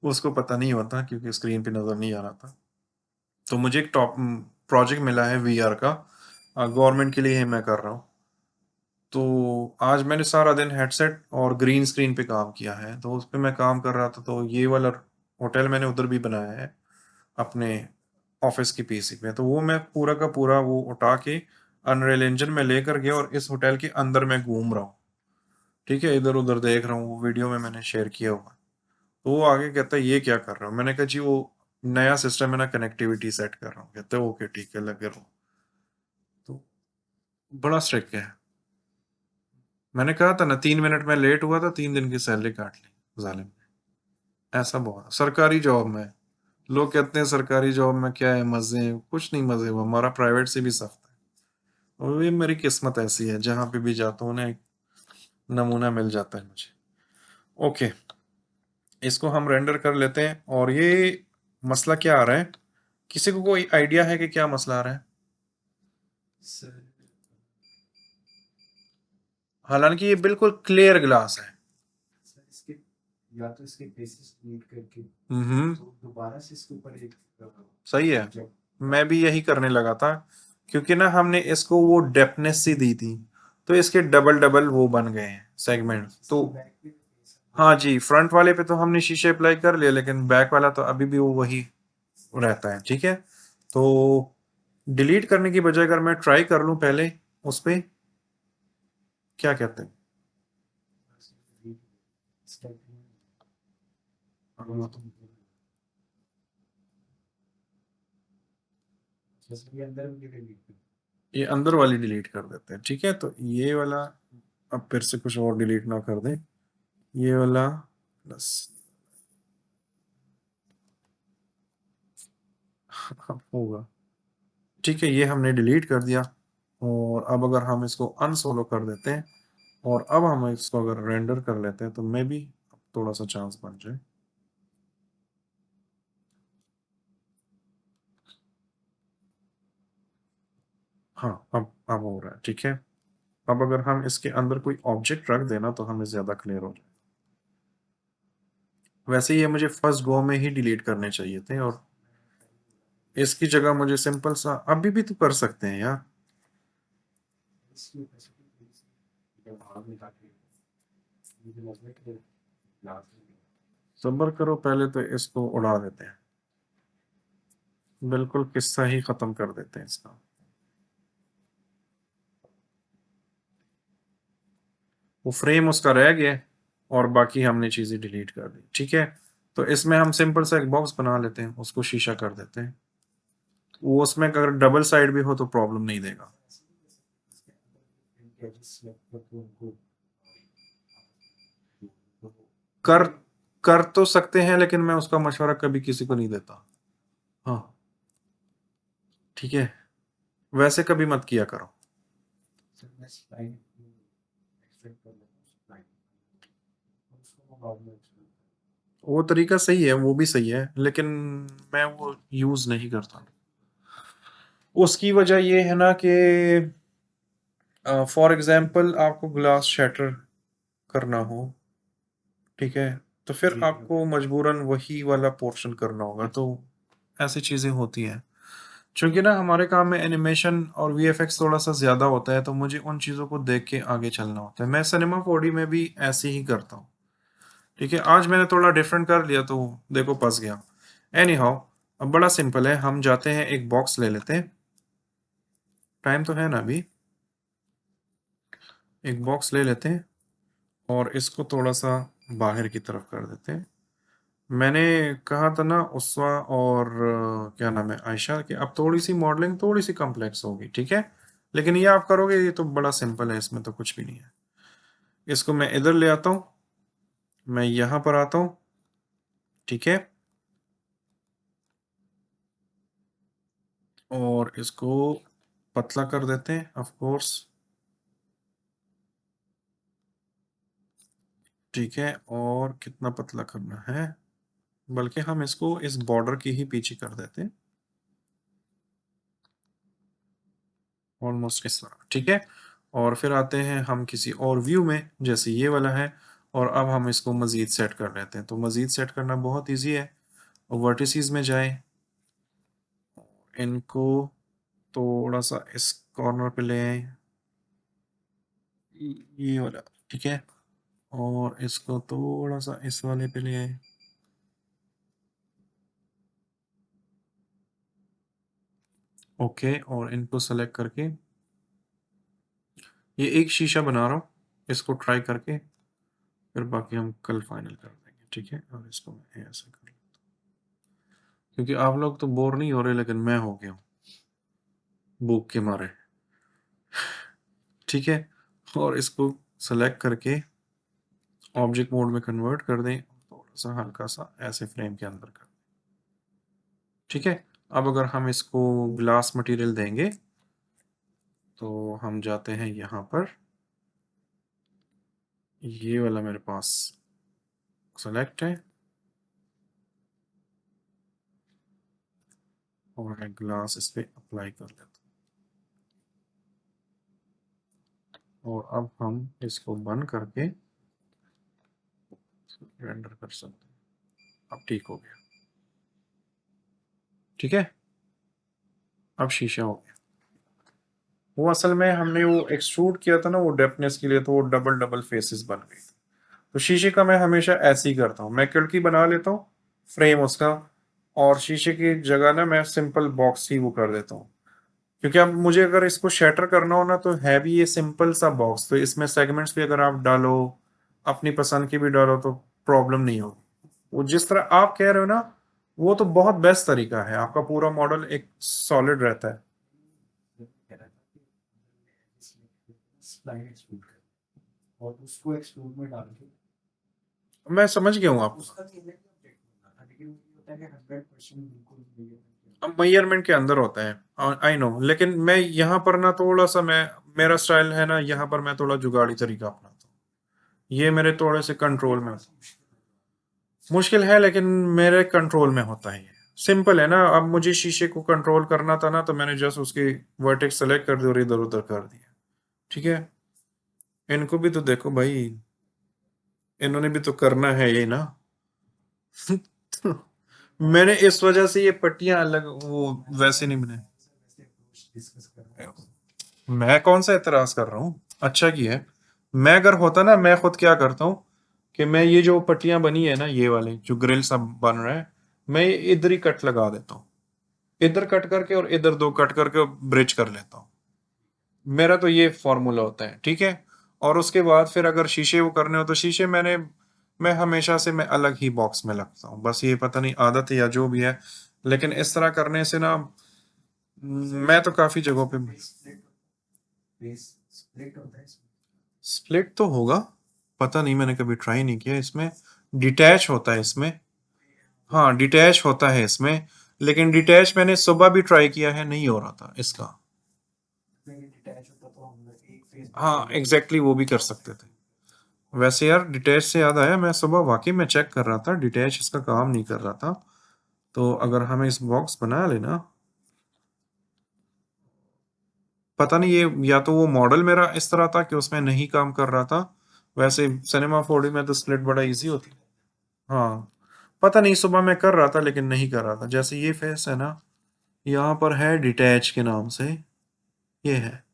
उसको पता नहीं होता क्योंकि स्क्रीन पे नज़र नहीं आ रहा था। तो मुझे एक टॉप प्रोजेक्ट मिला है VR का, गवर्नमेंट के लिए ही मैं कर रहा हूँ। तो आज मैंने सारा दिन हेडसेट और ग्रीन स्क्रीन पे काम किया है, तो उस पे मैं काम कर रहा था। तो ये वाला होटल मैंने उधर भी बनाया है अपने ऑफिस की PC पे, तो वो मैं पूरा का पूरा वो उठा के अनरियल इंजन में लेकर गया और इस होटल के अंदर मैं घूम रहा हूँ। ठीक है, इधर उधर देख रहा हूँ, वो वीडियो में मैंने शेयर किया हुआ। तो वो आगे कहता है ये क्या कर रहा हूँ। मैंने कहा जी वो नया सिस्टम है ना, कनेक्टिविटी सेट कर रहा हूँ। कहते हैं ओके ठीक है लगे रहो। तो बड़ा स्ट्रिक्ट है। मैंने कहा था ना 3 मिनट में लेट हुआ था, 3 दिन की सैलरी काट ली जालिम ने। ऐसा बहुत सरकारी जॉब में, लोग कहते हैं सरकारी जॉब में क्या है मजे हैं, कुछ नहीं मजे, वो हमारा प्राइवेट से भी सख्त है। और ये मेरी किस्मत ऐसी है, जहां पे भी जाता हूँ ना एक नमूना मिल जाता है मुझे। ओके, इसको हम रेंडर कर लेते हैं। और ये मसला क्या आ रहा है, किसी को कोई आइडिया है कि क्या मसला आ रहा है? हालांकि ये बिल्कुल क्लियर ग्लास है। हम्म, सही है। मैं भी यही करने लगा था, क्योंकि ना हमने इसको वो डेप्थनेस सी दी थी, तो इसके डबल डबल वो बन गए हैं सेगमेंट। तो हाँ जी, फ्रंट वाले पे तो हमने शीशे अप्लाई कर लिया, लेकिन बैक वाला तो अभी भी वो वही रहता है। ठीक है, तो डिलीट करने की बजाय अगर मैं ट्राई कर लूं पहले उस पे, क्या कहते हैं? ये अंदर वाली डिलीट कर देते हैं। ठीक है, तो ये वाला अब फिर से कुछ और डिलीट ना कर दें, ये वाला प्लस अब होगा। ठीक है, ये हमने डिलीट कर दिया। और अब अगर हम इसको अनसोलो कर देते हैं और अब हम इसको अगर रेंडर कर लेते हैं तो मे बी थोड़ा सा चांस बन जाए। हाँ, अब हो रहा है। ठीक है, अब अगर हम इसके अंदर कोई ऑब्जेक्ट रख देना तो हमें ज्यादा क्लियर हो जाए। वैसे ये मुझे फर्स्ट गो में ही डिलीट करने चाहिए थे और इसकी जगह मुझे सिंपल सा अभी भी तो कर सकते हैं यार। सब्र करो, पहले तो इसको उड़ा देते हैं, बिल्कुल किस्सा ही खत्म कर देते हैं इसका। वो फ्रेम उसका रह गया और बाकी हमने चीजें डिलीट कर दी। ठीक है, तो इसमें हम सिंपल सा एक बॉक्स बना लेते हैं, उसको शीशा कर देते हैं। वो उसमें अगर डबल साइड भी हो तो प्रॉब्लम नहीं देगा। कर कर तो सकते हैं, लेकिन मैं उसका मशवरा कभी किसी को नहीं देता। हाँ, ठीक है, वैसे कभी मत किया करो। वो तरीका सही है, वो भी सही है, लेकिन मैं वो यूज नहीं करता। उसकी वजह ये है ना कि फॉर एग्जाम्पल आपको ग्लास शैटर करना हो, ठीक है, तो फिर आपको मजबूरन वही वाला पोर्शन करना होगा। तो ऐसी चीजें होती हैं। चूंकि ना हमारे काम में एनिमेशन और वीएफएक्स थोड़ा सा ज्यादा होता है, तो मुझे उन चीजों को देख के आगे चलना होता है। मैं सिनेमा 4D में भी ऐसे ही करता हूँ। ठीक है, आज मैंने थोड़ा डिफरेंट कर लिया तो देखो फंस गया। एनी हाउ, अब बड़ा सिंपल है, हम जाते हैं एक बॉक्स ले लेते हैं। टाइम तो है ना अभी। एक बॉक्स ले लेते हैं और इसको थोड़ा सा बाहर की तरफ कर देते हैं। मैंने कहा था ना उस्वा और क्या नाम है, आयशा, कि अब थोड़ी सी मॉडलिंग थोड़ी सी कॉम्प्लेक्स होगी। ठीक है, लेकिन ये आप करोगे, ये तो बड़ा सिंपल है, इसमें तो कुछ भी नहीं है। इसको मैं इधर ले आता हूँ, मैं यहां पर आता हूँ। ठीक है, और इसको पतला कर देते हैं ऑफ कोर्स। ठीक है, और कितना पतला करना है, बल्कि हम इसको इस बॉर्डर की ही पीछे कर देते हैं, ऑलमोस्ट इस तरह। ठीक है, और फिर आते हैं हम किसी और व्यू में, जैसे ये वाला है, और अब हम इसको मज़ीद सेट कर लेते हैं। तो मज़ीद सेट करना बहुत इजी है, और वर्टिसेस में जाएं, इनको थोड़ा सा इस कॉर्नर पे ले आए, ये वाला। ठीक है, और इसको थोड़ा सा इस वाले पे ले आए। ओके, और इनको सेलेक्ट करके ये एक शीशा बना रहा हूँ, इसको ट्राई करके फिर बाकी हम कल फाइनल कर देंगे। ठीक है, और इसको मैं ऐसे कर लेता हूँ, क्योंकि आप लोग तो बोर नहीं हो रहे, लेकिन मैं हो गया हूँ भूख के मारे। ठीक है, और इसको सेलेक्ट करके ऑब्जेक्ट मोड में कन्वर्ट कर दें, थोड़ा सा हल्का सा ऐसे फ्रेम के अंदर कर दें। ठीक है, अब अगर हम इसको ग्लास मटेरियल देंगे तो हम जाते हैं यहाँ पर, ये वाला मेरे पास सेलेक्ट है, और मैं ग्लास इस पे अप्लाई कर लेता हूँ, और अब हम इसको बंद करके रेंडर कर सकते हैं। अब ठीक हो गया। ठीक है, अब शीशा हो गया। वो असल में हमने वो एक्सट्रूड किया था ना वो डेप्थनेस के लिए, तो वो डबल डबल फेसेस बन गई। तो शीशे का मैं हमेशा ऐसे ही करता हूँ, मैं खिड़की बना लेता हूँ, फ्रेम उसका, और शीशे की जगह ना मैं सिंपल बॉक्स ही वो कर देता हूँ। क्योंकि अब मुझे अगर इसको शैटर करना हो ना, तो है भी ये सिंपल सा बॉक्स, तो इसमें सेगमेंट्स भी अगर आप डालो, अपनी पसंद की भी डालो, तो प्रॉब्लम नहीं होगी। वो जिस तरह आप कह रहे हो ना, वो तो बहुत बेस्ट तरीका है, आपका पूरा मॉडल एक सॉलिड रहता है। और उसको एक्सट्रूड में डाल के मैं समझ गया हूँ आप। उसका चीजें भी अपडेट होना था, लेकिन ये होता है कि 100% बिल्कुल नहीं है। मेजरमेंट के अंदर होता है, आई नो, लेकिन मैं यहाँ पर ना थोड़ा सा मेरा स्टाइल है ना, यहाँ पर मैं थोड़ा जुगाड़ी तरीका अपनाता हूँ। ये मेरे थोड़े से कंट्रोल में मुश्किल है, लेकिन मेरे कंट्रोल में होता है। ये सिंपल है ना। अब मुझे शीशे को कंट्रोल करना था ना, तो मैंने जस्ट उसकी वर्टेक्स सेलेक्ट कर दी और इधर उधर कर दिया। ठीक है, इनको भी तो देखो भाई, इन्होंने भी तो करना है ये ना। तो मैंने इस वजह से ये पट्टियां अलग वो वैसे नहीं बनाई। डिस्कस कर रहे हैं। मैं कौन सा एतराज कर रहा हूँ, अच्छा की है। मैं अगर होता ना, मैं खुद क्या करता हूँ कि मैं ये जो पट्टियां बनी है ना, ये वाले जो ग्रिल सब बन रहा है, मैं ये इधर ही कट लगा देता हूँ, इधर कट करके और इधर दो कट करके ब्रिज कर लेता हूँ। मेरा तो ये फॉर्मूला होता है, ठीक है। और उसके बाद फिर अगर शीशे वो करने हो तो शीशे मैं हमेशा से मैं अलग ही बॉक्स में लगता हूँ, बस ये पता नहीं आदत है या जो भी है, लेकिन इस तरह करने से ना मैं तो काफी जगहों पे बेस स्प्लिट होता है इसमें। स्प्लिट तो होगा, पता नहीं, मैंने कभी ट्राई नहीं किया इसमें। डिटैच होता है इसमें, हाँ डिटैच होता है इसमें, लेकिन डिटैच मैंने सुबह भी ट्राई किया है, नहीं हो रहा था इसका। डिटैच होता तो हम एक फेस हाँ एग्जैक्टली, वो भी कर सकते थे। वैसे यार डिटैच से याद आया, मैं सुबह वाकई में चेक कर रहा था, डिटैच इसका काम नहीं कर रहा था। तो अगर हमें इस बॉक्स बना लेना, पता नहीं ये या तो वो मॉडल मेरा इस तरह था कि उसमें नहीं काम कर रहा था। वैसे सिनेमा 4D में तो स्प्लिट बड़ा इजी होती है। हाँ, पता नहीं सुबह मैं कर रहा था लेकिन नहीं कर रहा था। जैसे ये फेस है ना, यहाँ पर है डिटैच के नाम से, ये है।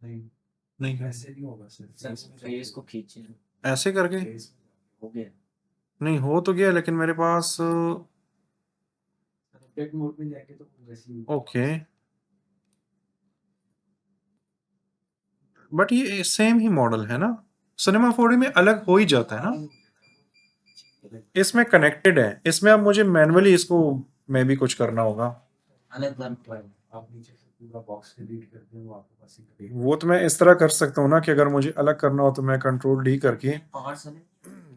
नहीं नहीं कर ऐसे नहीं होगा सर। सर फेस को खींचे ऐसे करके फेस हो गया। नहीं हो तो गया, लेकिन मेरे पास सब्जेक्ट मोड में जाके तो वैसे ही ओके, बट ये सेम ही मॉडल है ना। सिनेमा 4D में अलग हो ही जाता है ना, इसमें कनेक्टेड है। इसमें अब मुझे मैन्युअली इसको में भी कुछ करना होगा। अलग करना पड़ेगा। आप नीचे से पूरा बॉक्स डिलीट कर दें, वो आपके पास एक वो तो मैं इस तरह कर सकता हूँ ना कि अगर मुझे अलग करना हो तो मैं कंट्रोल डी करके पार्ट्स है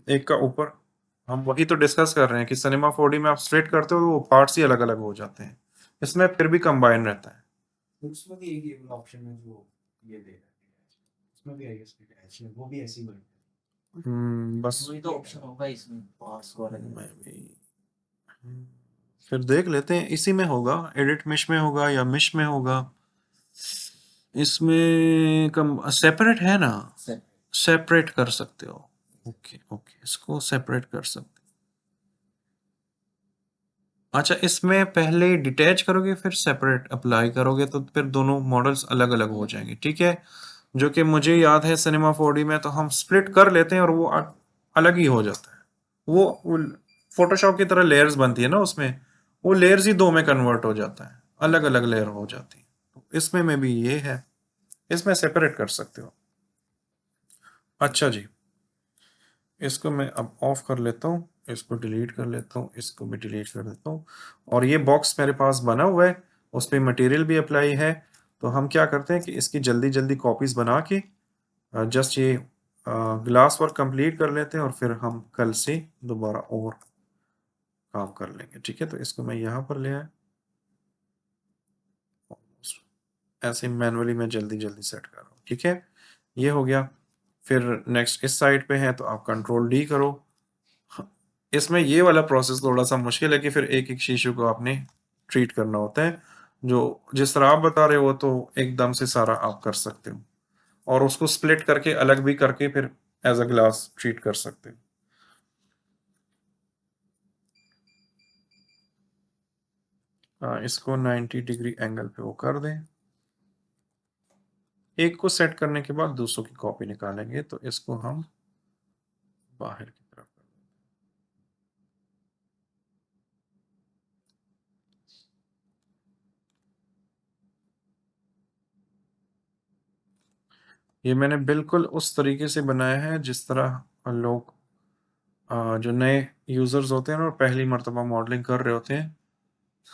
एक का ऊपर, हम वही तो डिस्कस कर रहे हैं कि सिनेमा 4D में आप स्ट्रेट करते हो तो वो पार्ट्स ही अलग अलग हो जाते हैं, इसमें फिर भी कंबाइन रहता है। तो उसमें भी एक ये वाला ऑप्शन है जो ये दे रहा है, उसमें भी आई गेस डिटैच है, वो भी ऐसे ही बनता बस वही तो ऑप्शन होगा इसमें पार्ट्स को अलग मैं भी फिर देख लेते हैं, इसी में होगा, एडिट मिश में होगा या मिश में होगा। इसमें कम सेपरेट है ना, से सेपरेट कर सकते हो। ओके ओके, इसको सेपरेट कर सकते। अच्छा, इसमें पहले डिटैच करोगे फिर सेपरेट अप्लाई करोगे तो फिर दोनों मॉडल्स अलग अलग हो जाएंगे, ठीक है। जो कि मुझे याद है सिनेमा 4D में तो हम स्प्लिट कर लेते हैं और वो अलग ही हो जाता है। वो फोटोशॉप की तरह लेयर्स बनती है ना उसमें, वो लेयर्स ही दो में कन्वर्ट हो जाता है, अलग अलग लेयर हो जाती है। तो इसमें में भी ये है, इसमें सेपरेट कर सकते हो। अच्छा जी, इसको मैं अब ऑफ कर लेता हूँ, इसको डिलीट कर लेता हूँ, इसको भी डिलीट कर देता हूँ। और ये बॉक्स मेरे पास बना हुआ है, उस पर मटेरियल भी अप्लाई है। तो हम क्या करते हैं कि इसकी जल्दी जल्दी कॉपीज बना के जस्ट ये ग्लास वर्क कंप्लीट कर लेते हैं और फिर हम कल से दोबारा और काम कर लेंगे, ठीक है। तो इसको मैं यहाँ पर ले आया, ऐसे मैनुअली मैं जल्दी जल्दी सेट कर रहा हूँ, ठीक है। ये हो गया। फिर नेक्स्ट इस साइड पे है तो आप कंट्रोल डी करो। इसमें ये वाला प्रोसेस थोड़ा सा मुश्किल है कि फिर एक एक शीशे को आपने ट्रीट करना होता है। जो जिस तरह आप बता रहे हो तो एकदम से सारा आप कर सकते हो, और उसको स्प्लिट करके अलग भी करके फिर एज अ ग्लास ट्रीट कर सकते हो। इसको 90 डिग्री एंगल पे वो कर दें। एक को सेट करने के बाद दूसरों की कॉपी निकालेंगे, तो इसको हम बाहर की तरफ ये मैंने बिल्कुल उस तरीके से बनाया है जिस तरह लोग जो नए यूजर्स होते हैं ना और पहली मर्तबा मॉडलिंग कर रहे होते हैं,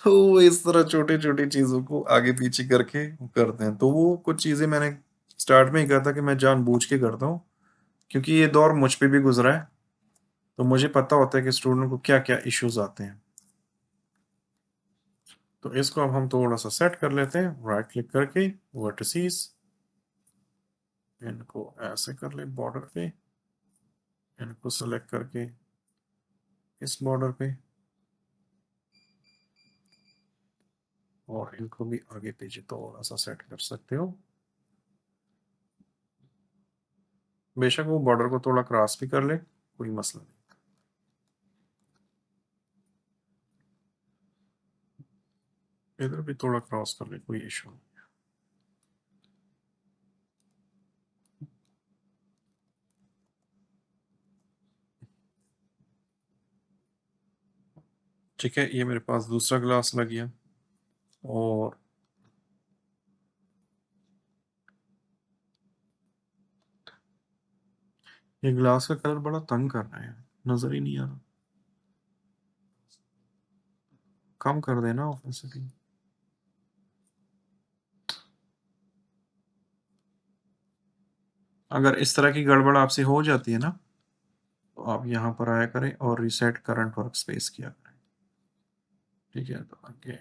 तो वो इस तरह छोटी छोटी चीजों को आगे पीछे करके करते हैं। तो वो कुछ चीजें मैंने स्टार्ट में ही कहा था कि मैं जानबूझ के करता हूँ क्योंकि ये दौर मुझ पे भी गुजरा है, तो मुझे पता होता है कि स्टूडेंट को क्या क्या इश्यूज आते हैं। तो इसको अब हम थोड़ा सा सेट कर लेते हैं, राइट क्लिक करके वर्टिसेस, इनको ऐसे कर ले बॉर्डर पे, इनको सेलेक्ट करके इस बॉर्डर पे, और इनको भी आगे पीछे थोड़ा सा सेट कर सकते हो। बेशक वो बॉर्डर को थोड़ा क्रॉस भी कर ले, कोई मसला नहीं। इधर भी थोड़ा क्रॉस कर ले, कोई इशू नहीं। ठीक है, ये मेरे पास दूसरा ग्लास लग गया, और ये ग्लास का कलर बड़ा तंग कर रहा है, नजर ही नहीं आ रहा। कम कर देना ऑफिसली। अगर इस तरह की गड़बड़ आपसे हो जाती है ना, तो आप यहाँ पर आया करें और रिसेट करंट वर्क स्पेस किया करें। ठीक है, तो आगे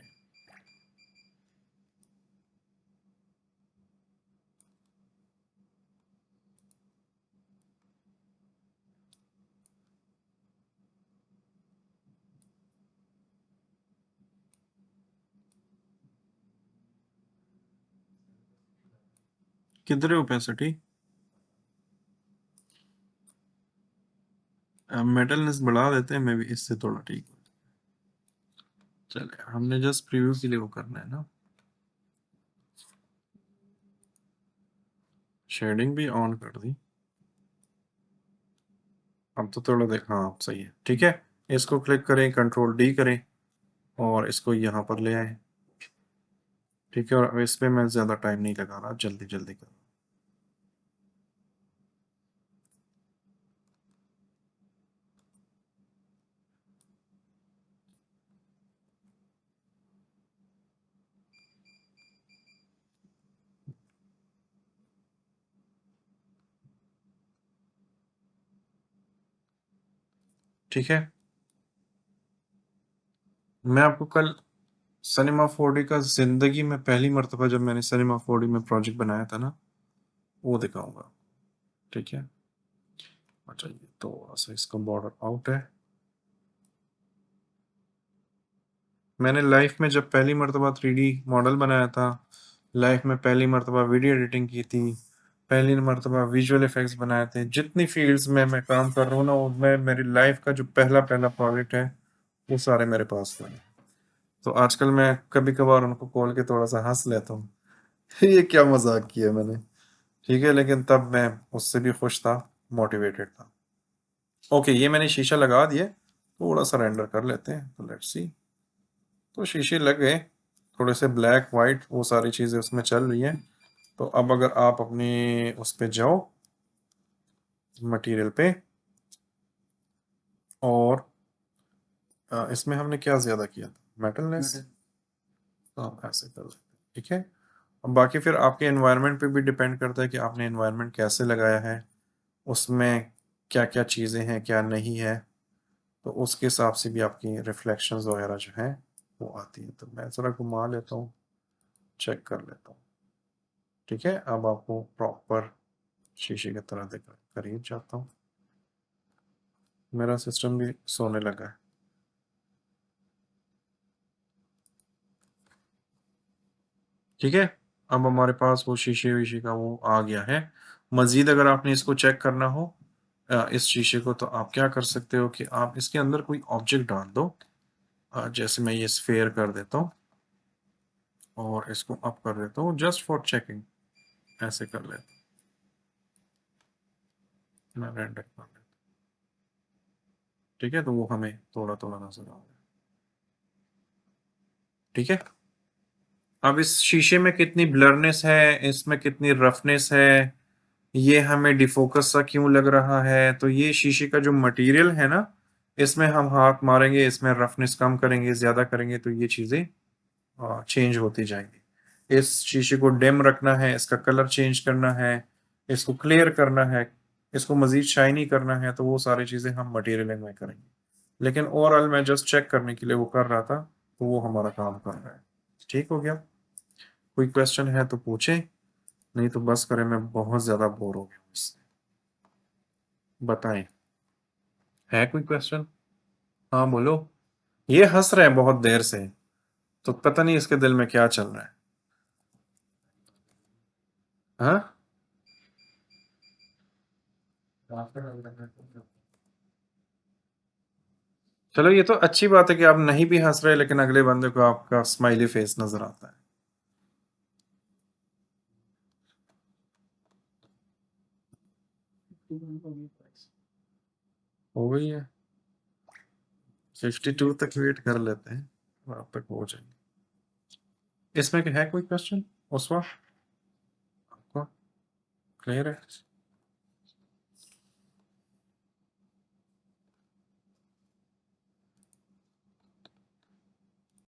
किधर हो पैंसठ ही, मेटलनेस बढ़ा देते हैं, मैं भी इससे थोड़ा ठीक हो। चले, हमने जस्ट प्रीव्यू के लिए वो करना है ना। शेडिंग भी ऑन कर दी, अब तो थोड़ा देख, हाँ सही है। ठीक है, इसको क्लिक करें, कंट्रोल डी करें, और इसको यहाँ पर ले आए। ठीक है, और अब इस पे मैं ज़्यादा टाइम नहीं लगा रहा, जल्दी जल्दी कर। ठीक है, मैं आपको कल सिनेमा 4D का जिंदगी में पहली मर्तबा जब मैंने सिनेमा 4D में प्रोजेक्ट बनाया था ना, वो दिखाऊंगा। ठीक है, अच्छा ये थोड़ा सा इसका बॉर्डर आउट है। मैंने लाइफ में जब पहली मर्तबा 3D मॉडल बनाया था, लाइफ में पहली मर्तबा वीडियो एडिटिंग की थी, पहली मर्तबा विजुअल इफेक्ट्स बनाए थे, जितनी फील्ड्स में मैं काम कर रहा हूँ ना, उसमें मेरी लाइफ का जो पहला पहला प्रोजेक्ट है, वो सारे मेरे पास थे। तो आजकल मैं कभी कभार उनको खोल के थोड़ा सा हंस लेता हूँ। ये क्या मजाक किया मैंने। ठीक है, लेकिन तब मैं उससे भी खुश था, मोटिवेटेड था। ओके, ये मैंने शीशा लगा दिया, थोड़ा सा रेंडर कर लेते हैं, तो लेट्स सी। तो शीशे लग गए, थोड़े से ब्लैक वाइट वो सारी चीज़ें उसमें चल रही हैं। तो अब अगर आप अपने उस पे जाओ, मटेरियल पे, और इसमें हमने क्या ज़्यादा किया था, मेटलनेस, हाँ ऐसे कर लेते हैं। ठीक है, अब बाकी फिर आपके एनवायरनमेंट पे भी डिपेंड करता है कि आपने एनवायरनमेंट कैसे लगाया है, उसमें क्या क्या चीज़ें हैं, क्या नहीं है, तो उसके हिसाब से भी आपकी रिफ्लेक्शंस वगैरह जो हैं वो आती है। तो मैं ज़रा घुमा लेता हूँ, चेक कर लेता हूँ। ठीक है, अब आपको प्रॉपर शीशे की तरह दिख करीब जाता हूँ। मेरा सिस्टम भी सोने लगा है। ठीक है, अब हमारे पास वो शीशे वीशे का वो आ गया है। मज़ीद अगर आपने इसको चेक करना हो, इस शीशे को, तो आप क्या कर सकते हो कि आप इसके अंदर कोई ऑब्जेक्ट डाल दो। जैसे मैं ये स्फेयर कर देता हूँ और इसको अप कर देता हूँ, जस्ट फॉर चेकिंग, ऐसे कर लेता हूँ, मैं रेंडर कर लेता हूँ। ठीक है, तो वो हमें थोड़ा थोड़ा नजर आ रहा है। ठीक है, अब इस शीशे में कितनी ब्लरनेस है, इसमें कितनी रफनेस है, ये हमें डिफोकस सा क्यों लग रहा है, तो ये शीशे का जो मटेरियल है ना, इसमें हम हाथ मारेंगे, इसमें रफनेस कम करेंगे, ज्यादा करेंगे, तो ये चीजें चेंज होती जाएंगी। इस शीशे को डिम रखना है, इसका कलर चेंज करना है, इसको क्लियर करना है, इसको मजीद शाइनी करना है तो वो सारी चीजें हम मटेरियल में करेंगे, लेकिन ओवरऑल मैं जस्ट चेक करने के लिए वो कर रहा था, तो वो हमारा काम कर रहा है। ठीक हो गया? कोई क्वेश्चन है तो पूछें, नहीं तो बस करें, मैं बहुत ज्यादा बोर हो गया हूं इससे। बताएं, है कोई क्वेश्चन? हाँ बोलो। ये हंस रहे हैं बहुत देर से, तो पता नहीं इसके दिल में क्या चल रहा है। हाँ, चलो ये तो अच्छी बात है कि आप नहीं भी हंस रहे, लेकिन अगले बंदे को आपका स्माइली फेस नजर आता है। हो गई है, 52 तक वेट कर लेते हैं, वहां तक हो जाएंगे। इसमें क्या है कोई क्वेश्चन उस वक्त? आपको क्लियर है?